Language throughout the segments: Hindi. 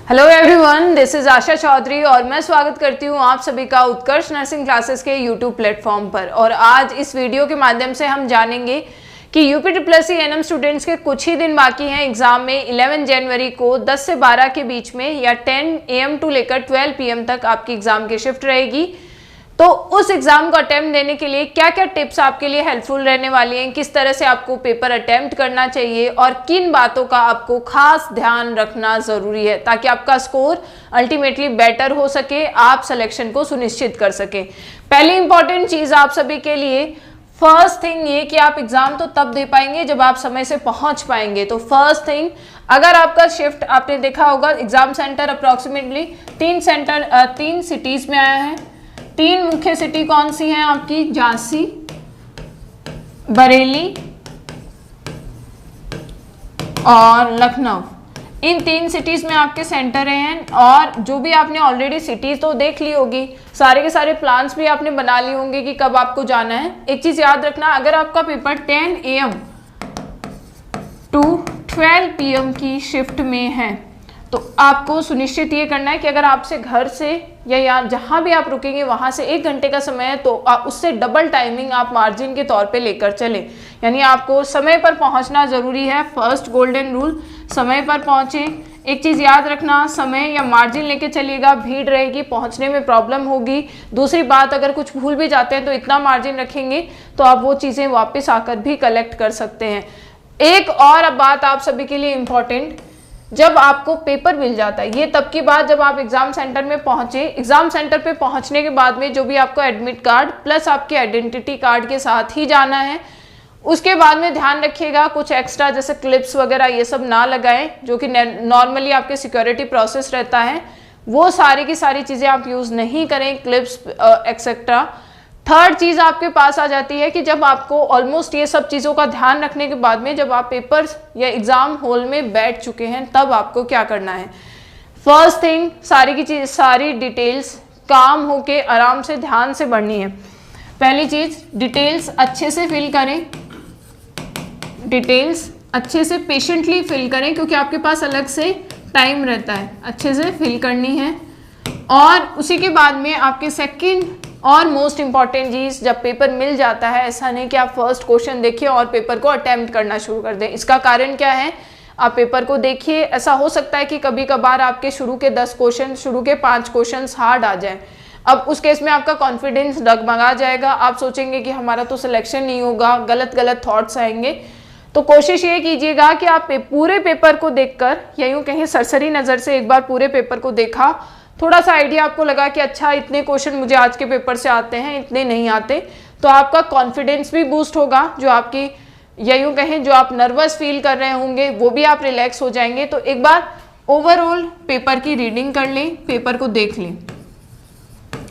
हेलो एवरीवन, दिस इज आशा चौधरी और मैं स्वागत करती हूँ आप सभी का उत्कर्ष नर्सिंग क्लासेस के यूट्यूब प्लेटफॉर्म पर। और आज इस वीडियो के माध्यम से हम जानेंगे कि यूपीट्रिपलएससी एएनएम स्टूडेंट्स के कुछ ही दिन बाकी हैं एग्जाम में। 11 जनवरी को 10 से 12 के बीच में या 10 AM टू लेकर 12 PM तक आपकी एग्जाम की शिफ्ट रहेगी। तो उस एग्जाम को अटेम्प्ट देने के लिए क्या क्या टिप्स आपके लिए हेल्पफुल रहने वाली हैं, किस तरह से आपको पेपर अटेम्प्ट करना चाहिए और किन बातों का आपको खास ध्यान रखना जरूरी है ताकि आपका स्कोर अल्टीमेटली बेटर हो सके, आप सिलेक्शन को सुनिश्चित कर सके। पहली इंपॉर्टेंट चीज आप सभी के लिए, फर्स्ट थिंग ये कि आप एग्जाम तो तब दे पाएंगे जब आप समय से पहुंच पाएंगे। तो फर्स्ट थिंग, अगर आपका शिफ्ट आपने देखा होगा एग्जाम सेंटर अप्रोक्सीमेटली 3 सिटीज में आया है। 3 मुख्य सिटी कौन सी हैं आपकी? झांसी, बरेली और लखनऊ। इन 3 सिटीज में आपके सेंटर हैं। और जो भी आपने ऑलरेडी सिटीज तो देख ली होगी, सारे के सारे प्लान्स भी आपने बना लिए होंगे कि कब आपको जाना है। एक चीज याद रखना, अगर आपका पेपर 10 AM टू 12 PM की शिफ्ट में है तो आपको सुनिश्चित ये करना है कि अगर आपसे घर से या जहां भी आप रुकेंगे वहां से 1 घंटे का समय है तो उससे डबल टाइमिंग आप मार्जिन के तौर पे लेकर चले। यानी आपको समय पर पहुंचना जरूरी है। फर्स्ट गोल्डन रूल, समय पर पहुंचे। एक चीज याद रखना, समय या मार्जिन लेके चलिएगा, भीड़ रहेगी, पहुंचने में प्रॉब्लम होगी। दूसरी बात, अगर कुछ भूल भी जाते हैं तो इतना मार्जिन रखेंगे तो आप वो चीजें वापस आकर भी कलेक्ट कर सकते हैं। एक और अब बात आप सभी के लिए इंपॉर्टेंट, जब आपको पेपर मिल जाता है, ये तब की बात जब आप एग्जाम सेंटर में पहुंचे। एग्जाम सेंटर पे पहुंचने के बाद में जो भी आपको एडमिट कार्ड प्लस आपके आइडेंटिटी कार्ड के साथ ही जाना है। उसके बाद में ध्यान रखिएगा कुछ एक्स्ट्रा जैसे क्लिप्स वगैरह ये सब ना लगाएं, जो कि नॉर्मली आपके सिक्योरिटी प्रोसेस रहता है। वो सारी की सारी चीजें आप यूज नहीं करें, क्लिप्स एक्सेट्रा। थर्ड चीज आपके पास आ जाती है कि जब आपको ऑलमोस्ट ये सब चीजों का ध्यान रखने के बाद में जब आप पेपर या एग्जाम हॉल में बैठ चुके हैं तब आपको क्या करना है। फर्स्ट थिंग, सारी की चीज, सारी डिटेल्स काम होके आराम से ध्यान से बढ़नी है। पहली चीज, डिटेल्स अच्छे से फिल करें, डिटेल्स अच्छे से पेशेंटली फिल करें क्योंकि आपके पास अलग से टाइम रहता है, अच्छे से फिल करनी है। और उसी के बाद में आपके सेकंड और मोस्ट इंपॉर्टेंट चीज, जब पेपर मिल जाता है ऐसा नहीं कि आप फर्स्ट क्वेश्चन देखिए और पेपर को अटेम्प्ट करना शुरू कर दें। इसका कारण क्या है, आप पेपर को देखिए। ऐसा हो सकता है कि कभी कभार आपके शुरू के 10 क्वेश्चन, शुरू के 5 क्वेश्चन हार्ड आ जाए। अब उस केस में आपका कॉन्फिडेंस डगमगा जाएगा, आप सोचेंगे कि हमारा तो सिलेक्शन नहीं होगा, गलत गलत थॉट्स आएंगे। तो कोशिश ये कीजिएगा कि आप पूरे पेपर को देखकर या यूं कहीं सरसरी नजर से एक बार पूरे पेपर को देखा, थोड़ा सा आइडिया आपको लगा कि अच्छा इतने क्वेश्चन मुझे आज के पेपर से आते हैं, इतने नहीं आते, तो आपका कॉन्फिडेंस भी बूस्ट होगा। जो आपकी या यूं कहें जो आप नर्वस फील कर रहे होंगे वो भी आप रिलैक्स हो जाएंगे। तो एक बार ओवरऑल पेपर की रीडिंग कर लें, पेपर को देख लें,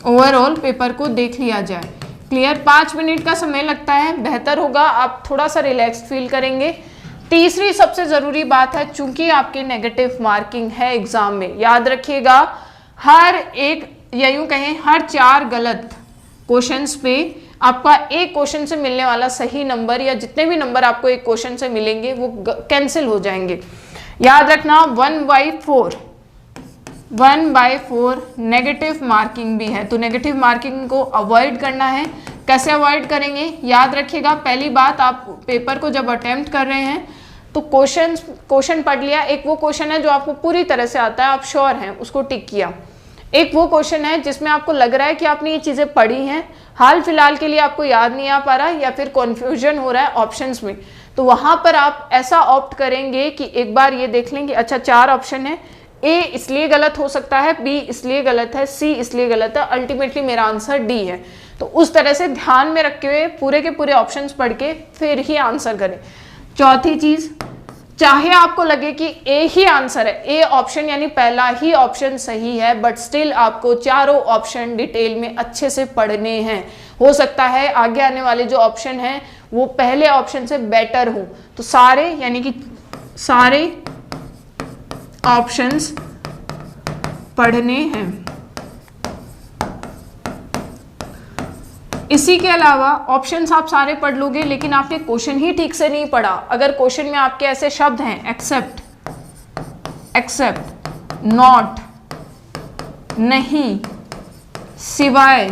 ओवरऑल पेपर को देख लिया जाए। क्लियर, 5 मिनट का समय लगता है, बेहतर होगा, आप थोड़ा सा रिलैक्स फील करेंगे। तीसरी सबसे जरूरी बात है, चूंकि आपके नेगेटिव मार्किंग है एग्जाम में, याद रखिएगा हर एक या यूं कहें हर 4 गलत क्वेश्चंस पे आपका एक क्वेश्चन से मिलने वाला सही नंबर या जितने भी नंबर आपको एक क्वेश्चन से मिलेंगे वो कैंसिल हो जाएंगे। याद रखना 1/4 नेगेटिव मार्किंग भी है, तो नेगेटिव मार्किंग को अवॉइड करना है। कैसे अवॉइड करेंगे, याद रखिएगा। पहली बात, आप पेपर को जब अटेम्प्ट कर रहे हैं तो क्वेश्चन पढ़ लिया। एक वो क्वेश्चन है जो आपको पूरी तरह से आता है, आप श्योर हैं, उसको टिक किया। एक वो क्वेश्चन है जिसमें आपको लग रहा है कि आपने ये चीजें पढ़ी हैं, हाल फिलहाल के लिए आपको याद नहीं आ पा रहा है या फिर कंफ्यूजन हो रहा है ऑप्शंस में, तो वहां पर आप ऐसा ऑप्ट करेंगे कि एक बार ये देख लेंगे, अच्छा 4 ऑप्शन है, ए इसलिए गलत हो सकता है, बी इसलिए गलत है, सी इसलिए गलत है, अल्टीमेटली मेरा आंसर डी है। तो उस तरह से ध्यान में रखे हुए पूरे के पूरे ऑप्शंस पढ़ के फिर ही आंसर करें। चौथी चीज, चाहे आपको लगे कि ए ही आंसर है, ए ऑप्शन यानी पहला ही ऑप्शन सही है, बट स्टिल आपको चारों ऑप्शन डिटेल में अच्छे से पढ़ने हैं। हो सकता है आगे आने वाले जो ऑप्शन हैं वो पहले ऑप्शन से बेटर हो, तो सारे यानी कि सारे ऑप्शंस पढ़ने हैं। इसी के अलावा ऑप्शंस आप सारे पढ़ लोगे लेकिन आपने क्वेश्चन ही ठीक से नहीं पढ़ा। अगर क्वेश्चन में आपके ऐसे शब्द हैं एक्सेप्ट, एक्सेप्ट, नॉट, नहीं, सिवाय,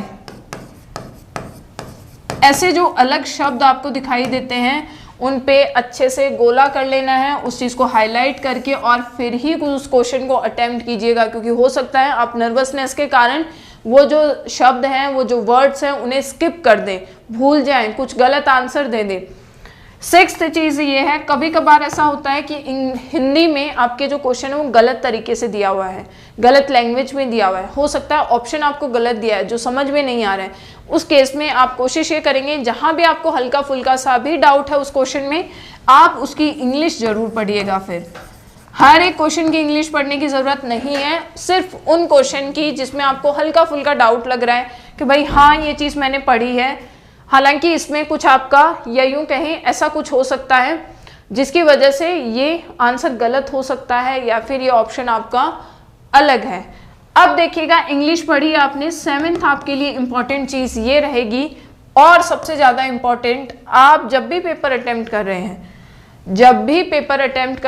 ऐसे जो अलग शब्द आपको दिखाई देते हैं उन पे अच्छे से गोला कर लेना है, उस चीज़ को हाईलाइट करके, और फिर ही उस क्वेश्चन को अटेम्प्ट कीजिएगा, क्योंकि हो सकता है आप नर्वसनेस के कारण वो जो शब्द हैं, वो जो वर्ड्स हैं, उन्हें स्किप कर दें, भूल जाएं, कुछ गलत आंसर दे दें। सिक्स्थ चीज़ ये है, कभी कभार ऐसा होता है कि हिंदी में आपके जो क्वेश्चन है वो गलत तरीके से दिया हुआ है, गलत लैंग्वेज में दिया हुआ है, हो सकता है ऑप्शन आपको गलत दिया है जो समझ में नहीं आ रहा है। उस केस में आप कोशिश ये करेंगे, जहां भी आपको हल्का फुल्का सा भी डाउट है उस क्वेश्चन में, आप उसकी इंग्लिश जरूर पढ़िएगा। फिर हर एक क्वेश्चन की इंग्लिश पढ़ने की ज़रूरत नहीं है, सिर्फ उन क्वेश्चन की जिसमें आपको हल्का फुल्का डाउट लग रहा है कि भाई हाँ ये चीज़ मैंने पढ़ी है, हालांकि इसमें कुछ आपका, या यूं कहें ऐसा कुछ हो सकता है जिसकी वजह से ये आंसर गलत हो सकता है, या फिर ये ऑप्शन आपका अलग है। अब देखिएगा, इंग्लिश पढ़ी आपने, सेवेंथ आपके लिए इंपॉर्टेंट चीज़ ये रहेगी, और सबसे ज़्यादा इंपॉर्टेंट, आप जब भी पेपर अटेम्प्ट कर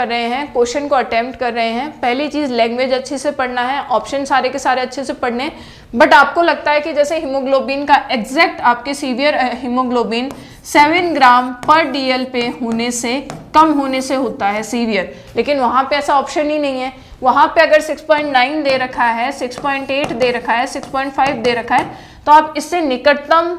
रहे हैं, क्वेश्चन को अटेम्प्ट कर रहे हैं, पहली चीज़ लैंग्वेज अच्छे से पढ़ना है, ऑप्शन सारे के सारे अच्छे से पढ़ने। बट आपको लगता है कि जैसे हीमोग्लोबिन का एग्जैक्ट आपके सीवियर हीमोग्लोबिन 7 ग्राम पर DL पे होने से, कम होने से होता है सीवियर, लेकिन वहाँ पे ऐसा ऑप्शन ही नहीं है। वहाँ पे अगर 6.9 दे रखा है, 6.8 दे रखा है, 6.5 दे रखा है, तो आप इससे निकटतम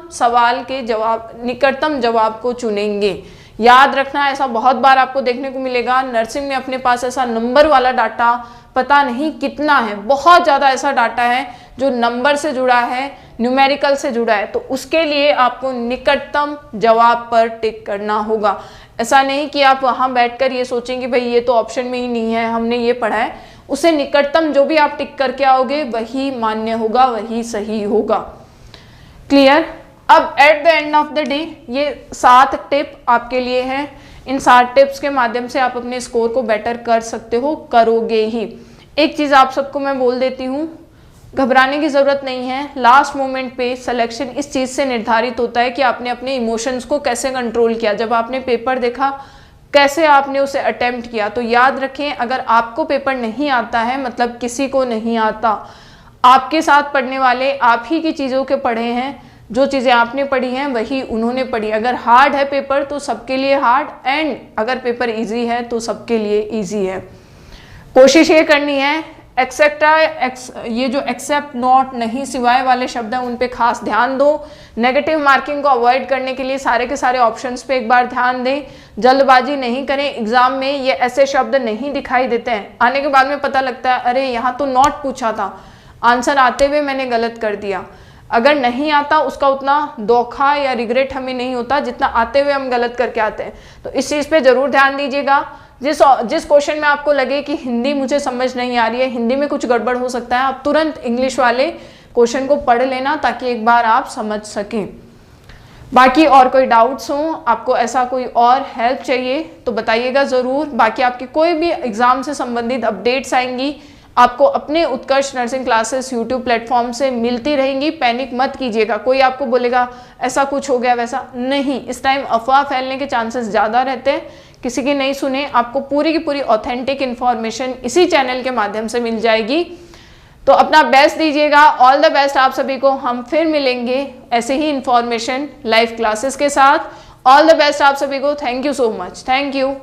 जवाब को चुनेंगे। याद रखना, ऐसा बहुत बार आपको देखने को मिलेगा नर्सिंग में, अपने पास ऐसा नंबर वाला डाटा पता नहीं कितना है, बहुत ज़्यादा ऐसा डाटा है जो नंबर से जुड़ा है, न्यूमेरिकल से जुड़ा है, तो उसके लिए आपको निकटतम जवाब पर टिक करना होगा। ऐसा नहीं कि आप वहाँ बैठकर ये सोचेंगे भाई ये तो ऑप्शन में ही नहीं है, हमने ये पढ़ा है, उसे निकटतम जो भी आप टिक करके आओगे वही मान्य होगा, वही सही होगा। क्लियर? अब at the end of the day ये 7 टिप आपके लिए हैं। इन 7 टिप्स के माध्यम से आप अपने स्कोर को बेटर कर सकते हो, करोगे ही। एक चीज़ आप सबको मैं बोल देती हूँ, घबराने की ज़रूरत नहीं है। लास्ट मोमेंट पे सिलेक्शन इस चीज़ से निर्धारित होता है कि आपने अपने इमोशंस को कैसे कंट्रोल किया, जब आपने पेपर देखा कैसे आपने उसे अटेम्प्ट किया। तो याद रखें, अगर आपको पेपर नहीं आता है मतलब किसी को नहीं आता, आपके साथ पढ़ने वाले आप ही की चीज़ों के पढ़े हैं, जो चीज़ें आपने पढ़ी हैं वही उन्होंने पढ़ी। अगर हार्ड है पेपर तो सबके लिए हार्ड, एंड अगर पेपर इजी है तो सबके लिए इजी है। कोशिश ये करनी है, ये जो एक्सेप्ट, नॉट, नहीं, सिवाय वाले शब्द हैं उन पे खास ध्यान दो। नेगेटिव मार्किंग को अवॉइड करने के लिए सारे के सारे ऑप्शंस पे एक बार ध्यान दें। जल्दबाजी नहीं करें, एग्जाम में ये ऐसे शब्द नहीं दिखाई देते हैं, आने के बाद में पता लगता है अरे यहाँ तो नॉट पूछा था, आंसर आते हुए मैंने गलत कर दिया। अगर नहीं आता उसका उतना धोखा या रिग्रेट हमें नहीं होता जितना आते हुए हम गलत करके आते हैं। तो इस चीज़ पे ज़रूर ध्यान दीजिएगा। जिस क्वेश्चन में आपको लगे कि हिंदी मुझे समझ नहीं आ रही है, हिंदी में कुछ गड़बड़ हो सकता है, आप तुरंत इंग्लिश वाले क्वेश्चन को पढ़ लेना ताकि एक बार आप समझ सकें। बाकी और कोई डाउट्स हों, आपको ऐसा कोई और हेल्प चाहिए तो बताइएगा ज़रूर। बाकी आपकी कोई भी एग्ज़ाम से संबंधित अपडेट्स आएंगी आपको अपने उत्कर्ष नर्सिंग क्लासेस यूट्यूब प्लेटफॉर्म से मिलती रहेंगी। पैनिक मत कीजिएगा, कोई आपको बोलेगा ऐसा कुछ हो गया वैसा नहीं, इस टाइम अफवाह फैलने के चांसेस ज़्यादा रहते हैं। किसी की नहीं सुने, आपको पूरी की पूरी ऑथेंटिक इन्फॉर्मेशन इसी चैनल के माध्यम से मिल जाएगी। तो अपना बेस्ट दीजिएगा। ऑल द बेस्ट आप सभी को। हम फिर मिलेंगे ऐसे ही इन्फॉर्मेशन लाइव क्लासेस के साथ। ऑल द बेस्ट आप सभी को। Thank you so much. Thank you.